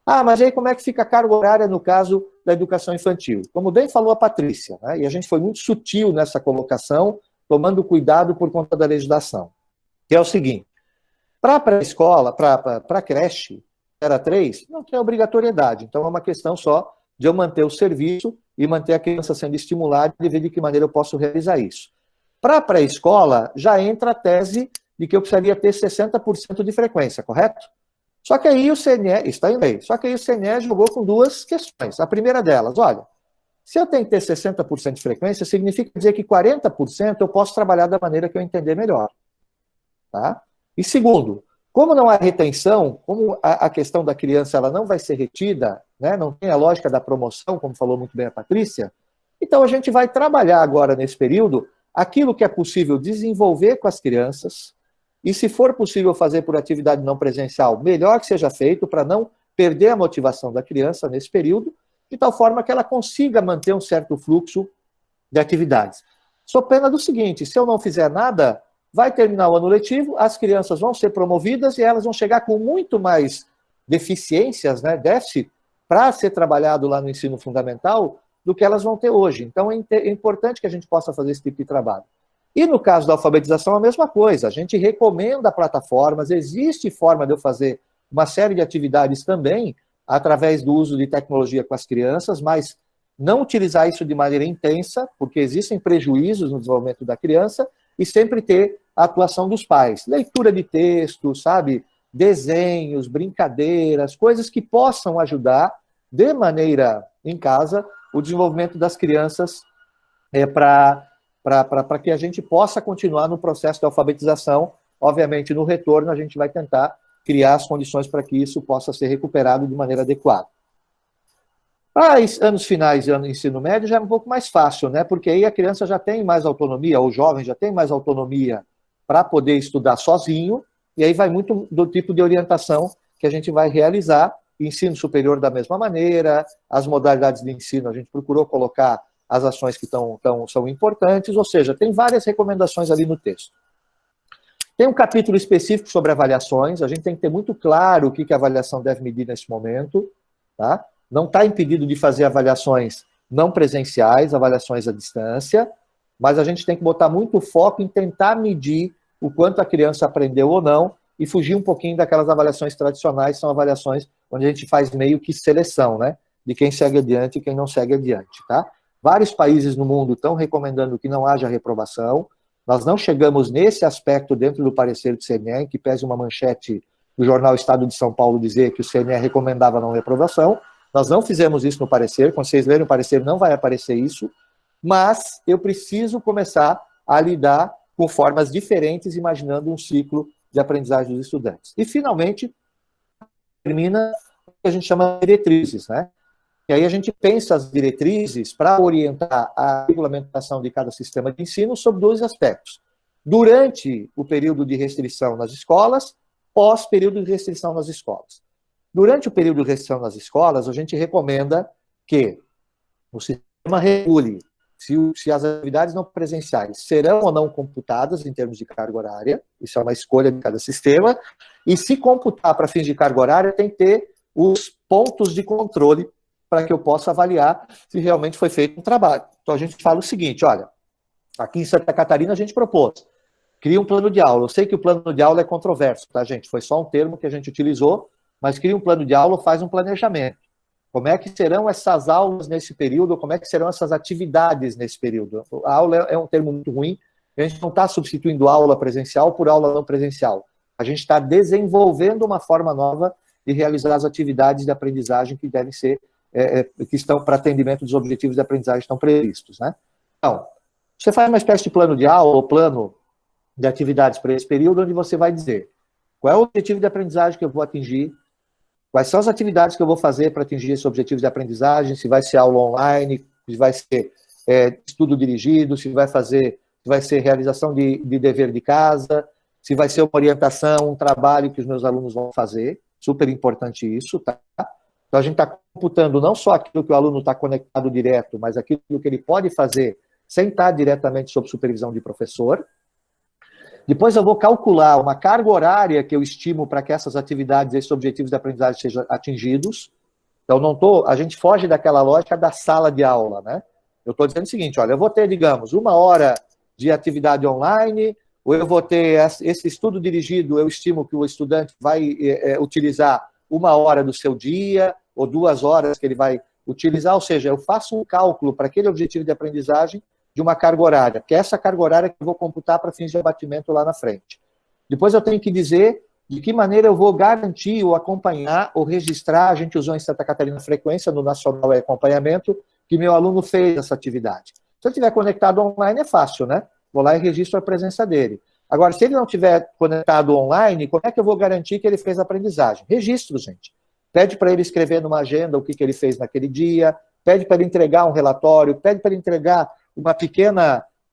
Mas aí como é que fica a carga horária no caso da educação infantil? Como bem falou a Patrícia, né? E a gente foi muito sutil nessa colocação, tomando cuidado por conta da legislação, que é o seguinte: para a pré-escola, para a creche, era 3, não tem obrigatoriedade. Então, é uma questão só de eu manter o serviço e manter a criança sendo estimulada e ver de que maneira eu posso realizar isso. Para a pré-escola, já entra a tese de que eu precisaria ter 60% de frequência, correto? Só que aí o CNE, está em lei, só que aí o CNE jogou com duas questões. A primeira delas, olha, se eu tenho que ter 60% de frequência, significa dizer que 40% eu posso trabalhar da maneira que eu entender melhor. Tá? E segundo, como não há retenção, como a questão da criança ela não vai ser retida, né, não tem a lógica da promoção, como falou muito bem a Patrícia, então a gente vai trabalhar agora nesse período aquilo que é possível desenvolver com as crianças, e se for possível fazer por atividade não presencial, melhor que seja feito para não perder a motivação da criança nesse período, de tal forma que ela consiga manter um certo fluxo de atividades. Sou pena do seguinte, se eu não fizer nada, vai terminar o ano letivo, as crianças vão ser promovidas e elas vão chegar com muito mais deficiências, né, déficit, para ser trabalhado lá no ensino fundamental, do que elas vão ter hoje. Então é importante que a gente possa fazer esse tipo de trabalho. E no caso da alfabetização, a mesma coisa. A gente recomenda plataformas, existe forma de eu fazer uma série de atividades também, através do uso de tecnologia com as crianças, mas não utilizar isso de maneira intensa, porque existem prejuízos no desenvolvimento da criança, e sempre ter a atuação dos pais. Leitura de texto, sabe? Desenhos, brincadeiras, coisas que possam ajudar, de maneira em casa, o desenvolvimento das crianças para que a gente possa continuar no processo de alfabetização. Obviamente, no retorno, a gente vai tentar criar as condições para que isso possa ser recuperado de maneira adequada. Para anos finais e ano ensino médio já é um pouco mais fácil, né? Porque aí a criança já tem mais autonomia, ou o jovem já tem mais autonomia para poder estudar sozinho, e aí vai muito do tipo de orientação que a gente vai realizar. Ensino superior da mesma maneira, as modalidades de ensino, a gente procurou colocar as ações que são importantes, ou seja, tem várias recomendações ali no texto. Tem um capítulo específico sobre avaliações, a gente tem que ter muito claro o que a avaliação deve medir nesse momento, tá? Não está impedido de fazer avaliações não presenciais, avaliações à distância, mas a gente tem que botar muito foco em tentar medir o quanto a criança aprendeu ou não e fugir um pouquinho daquelas avaliações tradicionais, são avaliações onde a gente faz meio que seleção, né? De quem segue adiante e quem não segue adiante, tá? Vários países no mundo estão recomendando que não haja reprovação. Nós não chegamos nesse aspecto dentro do parecer do CNE, que pese uma manchete do jornal Estado de São Paulo dizer que o CNE recomendava a não reprovação. Nós não fizemos isso no parecer, quando vocês lerem o parecer não vai aparecer isso, mas eu preciso começar a lidar com formas diferentes, imaginando um ciclo de aprendizagem dos estudantes. E, finalmente, termina o que a gente chama de diretrizes, né? E aí a gente pensa as diretrizes para orientar a regulamentação de cada sistema de ensino sobre dois aspectos. Durante o período de restrição nas escolas, pós-período de restrição nas escolas. Durante o período de restrição nas escolas, a gente recomenda que o sistema regule se as atividades não presenciais serão ou não computadas em termos de carga horária, isso é uma escolha de cada sistema, e se computar para fins de carga horária, tem que ter os pontos de controle para que eu possa avaliar se realmente foi feito um trabalho. Então a gente fala o seguinte, olha, aqui em Santa Catarina a gente propôs, cria um plano de aula. Eu sei que o plano de aula é controverso, tá, gente? Foi só um termo que a gente utilizou, mas cria um plano de aula, faz um planejamento. Como é que serão essas aulas nesse período, como é que serão essas atividades nesse período? A aula é um termo muito ruim, a gente não está substituindo aula presencial por aula não presencial. A gente está desenvolvendo uma forma nova de realizar as atividades de aprendizagem que devem ser, que estão para atendimento dos objetivos de aprendizagem que estão previstos, né? Então, você faz uma espécie de plano de aula ou plano de atividades para esse período, onde você vai dizer qual é o objetivo de aprendizagem que eu vou atingir, quais são as atividades que eu vou fazer para atingir esse objetivo de aprendizagem, se vai ser aula online, se vai ser estudo dirigido, se vai ser realização de dever de casa, se vai ser uma orientação, um trabalho que os meus alunos vão fazer, super importante isso, tá? Então a gente está computando não só aquilo que o aluno está conectado direto, mas aquilo que ele pode fazer sem estar diretamente sob supervisão de professor. Depois eu vou calcular uma carga horária que eu estimo para que essas atividades, esses objetivos de aprendizagem sejam atingidos. Então, a gente foge daquela lógica da sala de aula, né? Eu estou dizendo o seguinte, olha, eu vou ter, digamos, 1 hora de atividade online, ou eu vou ter esse estudo dirigido, eu estimo que o estudante vai utilizar 1 hora do seu dia, ou 2 horas que ele vai utilizar, ou seja, eu faço um cálculo para aquele objetivo de aprendizagem de uma carga horária, que é essa carga horária que eu vou computar para fins de abatimento lá na frente. Depois eu tenho que dizer de que maneira eu vou garantir ou acompanhar ou registrar, a gente usou em Santa Catarina frequência, no Nacional é Acompanhamento, que meu aluno fez essa atividade. Se eu estiver conectado online é fácil, né? Vou lá e registro a presença dele. Agora, se ele não estiver conectado online, como é que eu vou garantir que ele fez a aprendizagem? Registro, gente. Pede para ele escrever numa agenda o que ele fez naquele dia, pede para ele entregar um relatório, pede para ele entregar um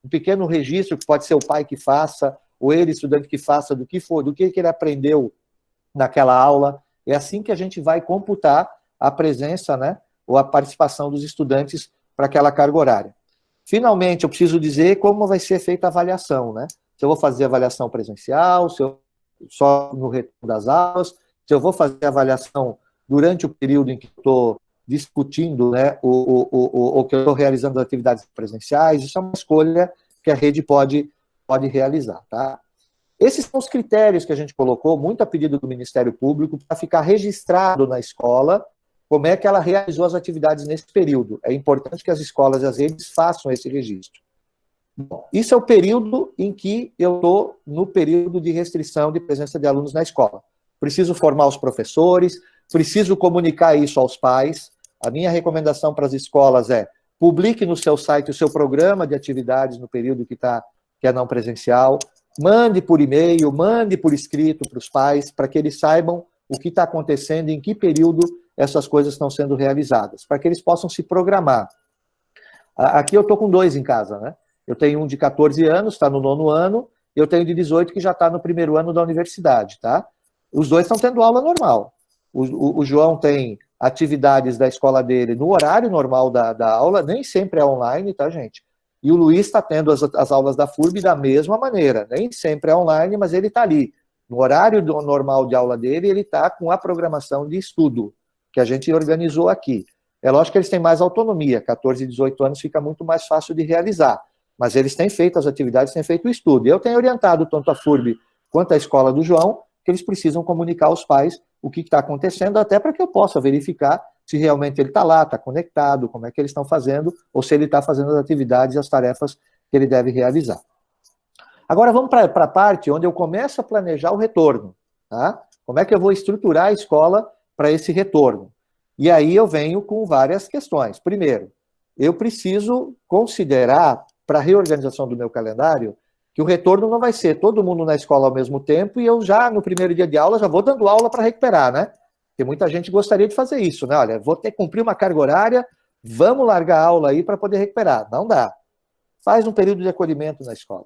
pequeno registro, que pode ser o pai que faça, ou ele, estudante, que faça, do que for, do que ele aprendeu naquela aula. É assim que a gente vai computar a presença, né, ou a participação dos estudantes para aquela carga horária. Finalmente, eu preciso dizer como vai ser feita a avaliação, né? Se eu vou fazer avaliação presencial, se eu só no retorno das aulas, se eu vou fazer avaliação durante o período em que estou discutindo, né, ou que eu estou realizando atividades presenciais. Isso é uma escolha que a rede pode realizar, tá? Esses são os critérios que a gente colocou, muito a pedido do Ministério Público, para ficar registrado na escola como é que ela realizou as atividades nesse período. É importante que as escolas e as redes façam esse registro. Bom, isso é o período em que eu estou no período de restrição de presença de alunos na escola. Preciso formar os professores, preciso comunicar isso aos pais. A minha recomendação para as escolas é: publique no seu site o seu programa de atividades no período que é não presencial, mande por e-mail, mande por escrito para os pais, para que eles saibam o que está acontecendo, em que período essas coisas estão sendo realizadas, para que eles possam se programar. Aqui eu estou com 2 em casa, né? Eu tenho um de 14 anos, está no 9º ano, e eu tenho de 18 que já está no 1º ano da universidade, tá? Os 2 estão tendo aula normal. O João tem atividades da escola dele no horário normal da aula, nem sempre é online, tá, gente? E o Luiz está tendo as aulas da FURB da mesma maneira, nem sempre é online, mas ele está ali. No horário normal de aula dele, ele está com a programação de estudo, que a gente organizou aqui. É lógico que eles têm mais autonomia, 14 e 18 anos fica muito mais fácil de realizar, mas eles têm feito as atividades, têm feito o estudo. Eu tenho orientado tanto a FURB quanto a escola do João, que eles precisam comunicar aos pais o que está acontecendo, até para que eu possa verificar se realmente ele está lá, está conectado, como é que eles estão fazendo, ou se ele está fazendo as atividades e as tarefas que ele deve realizar. Agora vamos para a parte onde eu começo a planejar o retorno, tá? Como é que eu vou estruturar a escola para esse retorno? E aí eu venho com várias questões. Primeiro, eu preciso considerar, para a reorganização do meu calendário, que o retorno não vai ser todo mundo na escola ao mesmo tempo e eu já, no primeiro dia de aula, já vou dando aula para recuperar, né? Porque muita gente gostaria de fazer isso, né? Olha, vou ter que cumprir uma carga horária, vamos largar a aula aí para poder recuperar. Não dá. Faz um período de acolhimento na escola.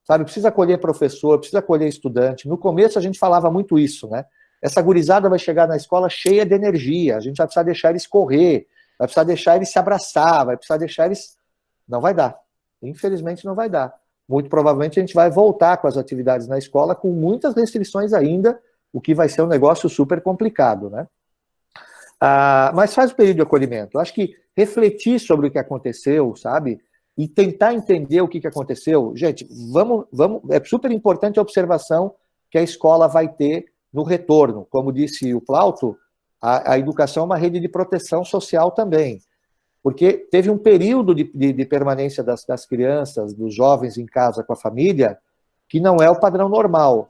Sabe, precisa acolher professor, precisa acolher estudante. No começo a gente falava muito isso, né? Essa gurizada vai chegar na escola cheia de energia, a gente vai precisar deixar eles correr, vai precisar deixar eles se abraçar, vai precisar deixar eles... Não vai dar. Infelizmente não vai dar. Muito provavelmente a gente vai voltar com as atividades na escola com muitas restrições ainda, o que vai ser um negócio super complicado, né? Mas faz o período de acolhimento. Eu acho que refletir sobre o que aconteceu, sabe? E tentar entender o que aconteceu. Gente, é super importante a observação que a escola vai ter no retorno. Como disse o Plauto, a educação é uma rede de proteção social também. Porque teve um período de permanência das crianças, dos jovens em casa com a família, que não é o padrão normal.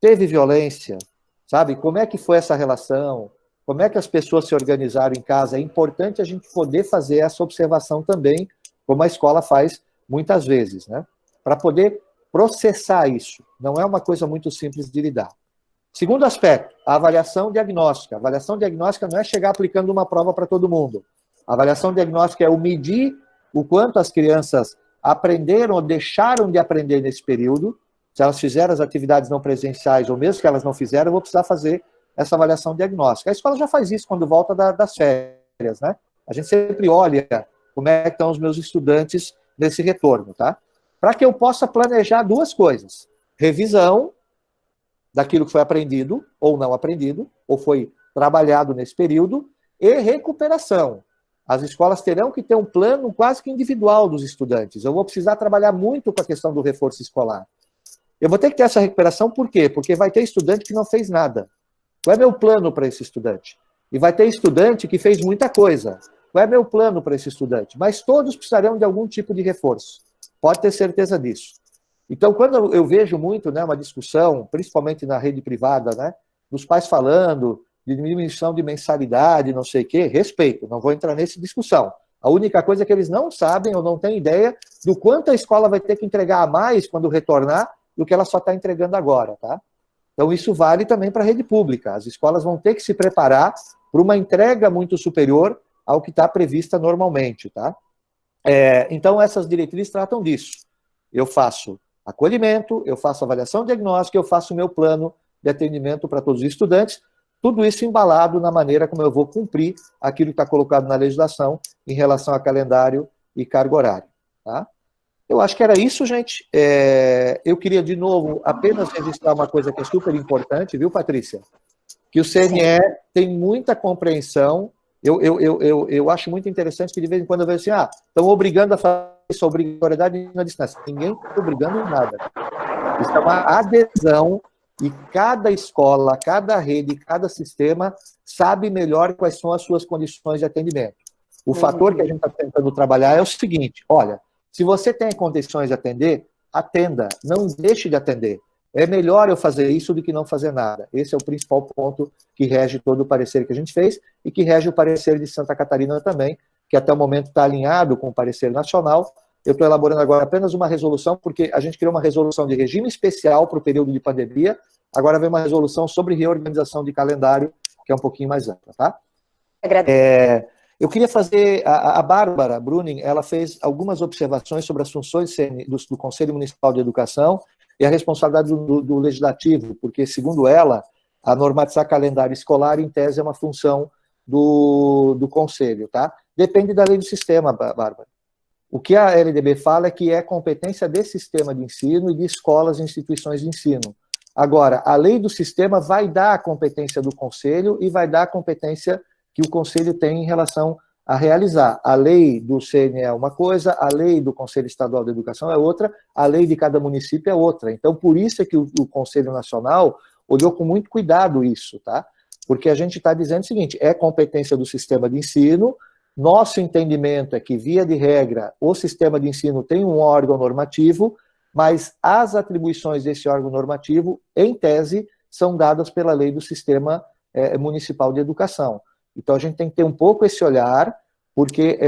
Teve violência, sabe? Como é que foi essa relação? Como é que as pessoas se organizaram em casa? É importante a gente poder fazer essa observação também, como a escola faz muitas vezes, né? Para poder processar isso. Não é uma coisa muito simples de lidar. Segundo aspecto, a avaliação diagnóstica. A avaliação diagnóstica não é chegar aplicando uma prova para todo mundo. A avaliação diagnóstica é o medir o quanto as crianças aprenderam ou deixaram de aprender nesse período. Se elas fizeram as atividades não presenciais, ou mesmo que elas não fizeram, eu vou precisar fazer essa avaliação diagnóstica. A escola já faz isso quando volta das férias, né? A gente sempre olha como é que estão os meus estudantes nesse retorno, tá? Para que eu possa planejar 2 coisas. Revisão daquilo que foi aprendido, ou não aprendido, ou foi trabalhado nesse período, e recuperação. As escolas terão que ter um plano quase que individual dos estudantes. Eu vou precisar trabalhar muito com a questão do reforço escolar. Eu vou ter que ter essa recuperação, por quê? Porque vai ter estudante que não fez nada. Qual é meu plano para esse estudante? E vai ter estudante que fez muita coisa. Qual é meu plano para esse estudante? Mas todos precisarão de algum tipo de reforço. Pode ter certeza disso. Então, quando eu vejo muito, né, uma discussão, principalmente na rede privada, né, dos pais falando de diminuição de mensalidade, não sei o quê, respeito, não vou entrar nessa discussão. A única coisa é que eles não sabem ou não têm ideia do quanto a escola vai ter que entregar a mais quando retornar do que ela só está entregando agora, tá? Então, isso vale também para a rede pública. As escolas vão ter que se preparar para uma entrega muito superior ao que está prevista normalmente, tá? Então, essas diretrizes tratam disso. Eu faço acolhimento, eu faço avaliação diagnóstica, eu faço o meu plano de atendimento para todos os estudantes, tudo isso embalado na maneira como eu vou cumprir aquilo que está colocado na legislação em relação a calendário e carga horária. Tá? Eu acho que era isso, gente. Eu queria, de novo, apenas registrar uma coisa que é super importante, viu, Patrícia? Que o CNE tem muita compreensão. Eu acho muito interessante que, de vez em quando, eu vejo assim, estão obrigando a fazer isso, obrigatoriedade na distância. Ninguém está obrigando em nada. Isso é uma adesão e cada escola, cada rede, cada sistema sabe melhor quais são as suas condições de atendimento. O fator que a gente está tentando trabalhar é o seguinte, olha, se você tem condições de atender, atenda, não deixe de atender. É melhor eu fazer isso do que não fazer nada. Esse é o principal ponto que rege todo o parecer que a gente fez e que rege o parecer de Santa Catarina também, que até o momento está alinhado com o parecer nacional. Eu estou elaborando agora apenas uma resolução, porque a gente criou uma resolução de regime especial para o período de pandemia, agora vem uma resolução sobre reorganização de calendário, que é um pouquinho mais ampla, tá? Eu queria fazer, a Bárbara Bruning, ela fez algumas observações sobre as funções do Conselho Municipal de Educação e a responsabilidade do Legislativo, porque, segundo ela, a normatizar calendário escolar, em tese, é uma função do Conselho, tá? Depende da lei do sistema, Bárbara. O que a LDB fala é que é competência desse sistema de ensino e de escolas e instituições de ensino. Agora, a lei do sistema vai dar a competência do Conselho e vai dar a competência que o Conselho tem em relação a realizar. A lei do CNE é uma coisa, a lei do Conselho Estadual de Educação é outra, a lei de cada município é outra. Então, por isso é que o Conselho Nacional olhou com muito cuidado isso, tá? Porque a gente está dizendo o seguinte, é competência do sistema de ensino, nosso entendimento é que, via de regra, o sistema de ensino tem um órgão normativo, mas as atribuições desse órgão normativo, em tese, são dadas pela lei do Sistema Municipal de Educação. Então, a gente tem que ter um pouco esse olhar, porque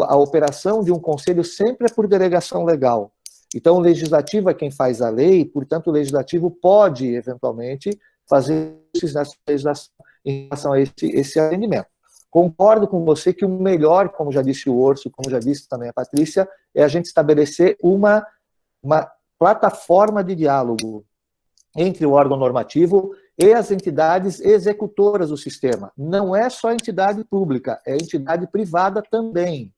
a operação de um conselho sempre é por delegação legal. Então, o legislativo é quem faz a lei, portanto, o legislativo pode, eventualmente, fazer legislação em relação a esse atendimento. Concordo com você que o melhor, como já disse o Orso, como já disse também a Patrícia, é a gente estabelecer uma plataforma de diálogo entre o órgão normativo e as entidades executoras do sistema. Não é só entidade pública, é entidade privada também.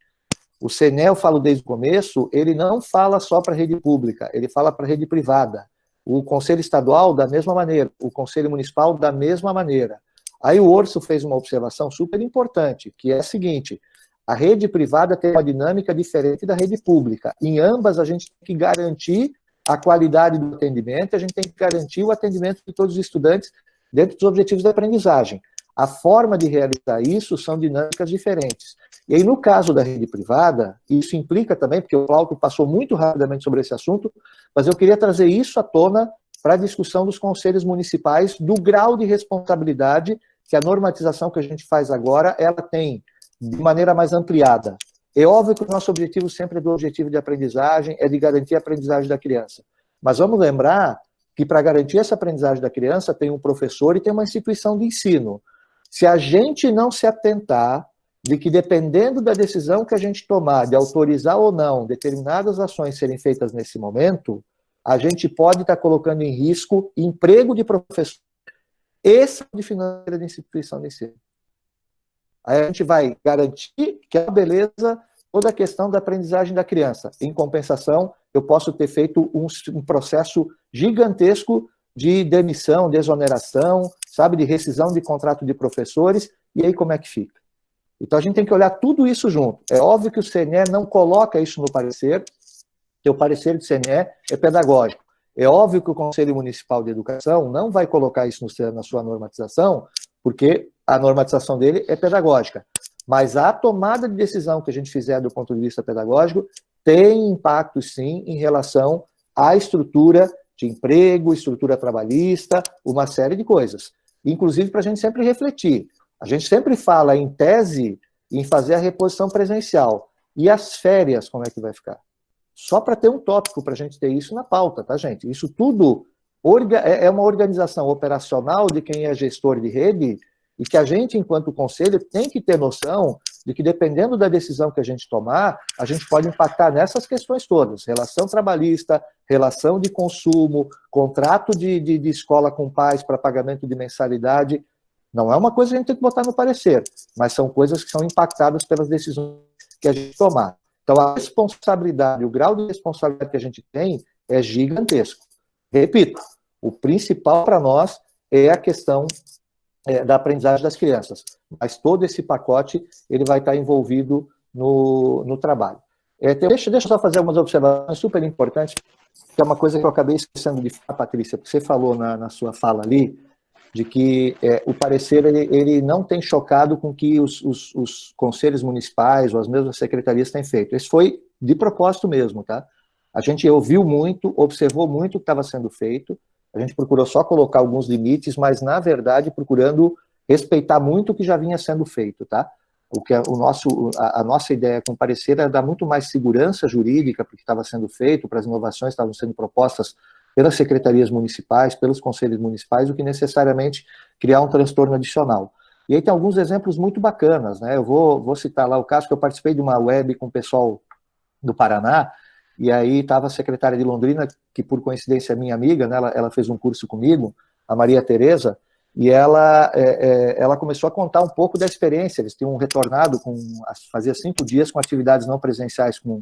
O CNE, eu falo desde o começo, ele não fala só para a rede pública, ele fala para a rede privada. O Conselho Estadual, da mesma maneira, o Conselho Municipal, da mesma maneira. Aí o Orso fez uma observação super importante, que é a seguinte, a rede privada tem uma dinâmica diferente da rede pública. Em ambas, a gente tem que garantir a qualidade do atendimento, a gente tem que garantir o atendimento de todos os estudantes dentro dos objetivos da aprendizagem. A forma de realizar isso são dinâmicas diferentes. E aí, no caso da rede privada, isso implica também, porque o Cláudio passou muito rapidamente sobre esse assunto, mas eu queria trazer isso à tona para a discussão dos conselhos municipais, do grau de responsabilidade que a normatização que a gente faz agora, ela tem de maneira mais ampliada. É óbvio que o nosso objetivo sempre é do objetivo de aprendizagem, é de garantir a aprendizagem da criança. Mas vamos lembrar que para garantir essa aprendizagem da criança tem um professor e tem uma instituição de ensino. Se a gente não se atentar de que, dependendo da decisão que a gente tomar de autorizar ou não determinadas ações serem feitas nesse momento, a gente pode estar colocando em risco emprego de professor e saúde financeira da instituição de ensino. Aí a gente vai garantir que a beleza, toda a questão da aprendizagem da criança. Em compensação, eu posso ter feito um processo gigantesco de demissão, de exoneração, sabe, de rescisão de contrato de professores, e aí como é que fica? Então a gente tem que olhar tudo isso junto. É óbvio que o CNE não coloca isso no parecer, que o parecer do CNE é pedagógico. É óbvio que o Conselho Municipal de Educação não vai colocar isso na sua normatização, porque a normatização dele é pedagógica. Mas a tomada de decisão que a gente fizer do ponto de vista pedagógico tem impacto, sim, em relação à estrutura de emprego, estrutura trabalhista, uma série de coisas. Inclusive para a gente sempre refletir. A gente sempre fala em tese em fazer a reposição presencial. E as férias, como é que vai ficar? Só para ter um tópico para a gente ter isso na pauta, tá, gente? Isso tudo é uma organização operacional de quem é gestor de rede e que a gente, enquanto conselho, tem que ter noção de que, dependendo da decisão que a gente tomar, a gente pode impactar nessas questões todas. Relação trabalhista, relação de consumo, contrato de escola com pais para pagamento de mensalidade. Não é uma coisa que a gente tem que botar no parecer, mas são coisas que são impactadas pelas decisões que a gente tomar. Então, a responsabilidade, o grau de responsabilidade que a gente tem é gigantesco. Repito, o principal para nós é a questão da aprendizagem das crianças, mas todo esse pacote ele vai estar envolvido no trabalho. Deixa eu só fazer algumas observações super importantes, que é uma coisa que eu acabei esquecendo de falar, Patrícia, porque você falou na sua fala ali, de que o parecer ele não tem chocado com que os conselhos municipais ou as mesmas secretarias têm feito. Isso foi de propósito mesmo, tá? A gente ouviu muito, observou muito o que estava sendo feito, a gente procurou só colocar alguns limites, mas, na verdade, procurando respeitar muito o que já vinha sendo feito, tá? A nossa ideia com o parecer era dar muito mais segurança jurídica para o que estava sendo feito, para as inovações que estavam sendo propostas pelas secretarias municipais, pelos conselhos municipais, do que necessariamente criar um transtorno adicional. E aí tem alguns exemplos muito bacanas, né? Eu vou citar lá o caso que eu participei de uma web com o pessoal do Paraná, e aí estava a secretária de Londrina, que por coincidência é minha amiga, né? Ela fez um curso comigo, a Maria Tereza, e ela começou a contar um pouco da experiência. Eles tinham retornado, fazia 5 dias com atividades não presenciais com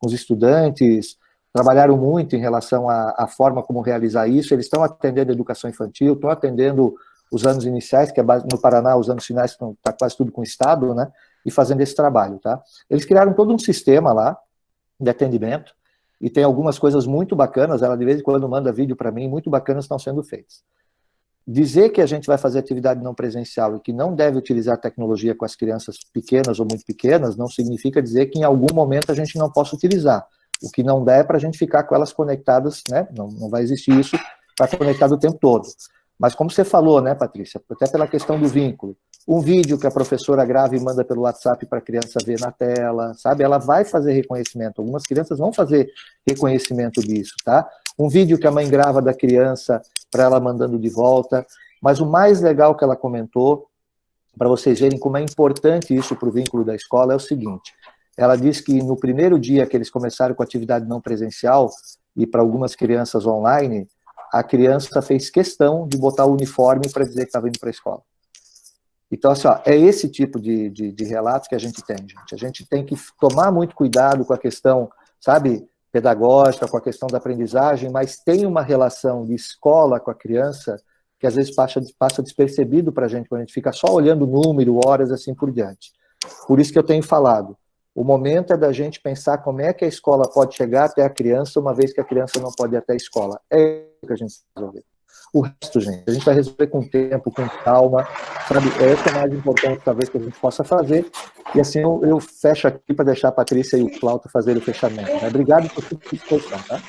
os estudantes, trabalharam muito em relação à forma como realizar isso. Eles estão atendendo a educação infantil, estão atendendo os anos iniciais, que é no Paraná, os anos finais está quase tudo com o Estado, né? E fazendo esse trabalho, tá? Eles criaram todo um sistema lá de atendimento, e tem algumas coisas muito bacanas, ela de vez em quando manda vídeo para mim, muito bacanas estão sendo feitas. Dizer que a gente vai fazer atividade não presencial e que não deve utilizar tecnologia com as crianças pequenas ou muito pequenas, não significa dizer que em algum momento a gente não possa utilizar. O que não dá é para a gente ficar com elas conectadas, né? Não vai existir isso para ficar conectado o tempo todo. Mas como você falou, né, Patrícia, até pela questão do vínculo, um vídeo que a professora grava e manda pelo WhatsApp para a criança ver na tela, sabe? Ela vai fazer reconhecimento. Algumas crianças vão fazer reconhecimento disso, tá? Um vídeo que a mãe grava da criança para ela mandando de volta. Mas o mais legal que ela comentou, para vocês verem como é importante isso para o vínculo da escola, é o seguinte. Ela disse que no primeiro dia que eles começaram com atividade não presencial, e para algumas crianças online, a criança fez questão de botar o uniforme para dizer que estava indo para a escola. Então, assim, ó, é esse tipo de relatos que a gente tem, gente. A gente tem que tomar muito cuidado com a questão, sabe, pedagógica, com a questão da aprendizagem, mas tem uma relação de escola com a criança que às vezes passa despercebido para a gente, quando a gente fica só olhando número, horas, assim por diante. Por isso que eu tenho falado, o momento é da gente pensar como é que a escola pode chegar até a criança, uma vez que a criança não pode ir até a escola. É isso que a gente vai resolver. O resto, gente, a gente vai resolver com tempo, com calma, sabe? Essa é a mais importante, talvez, que a gente possa fazer. E assim eu fecho aqui para deixar a Patrícia e o Flauto fazerem o fechamento. Né? Obrigado por sua disposição, tá?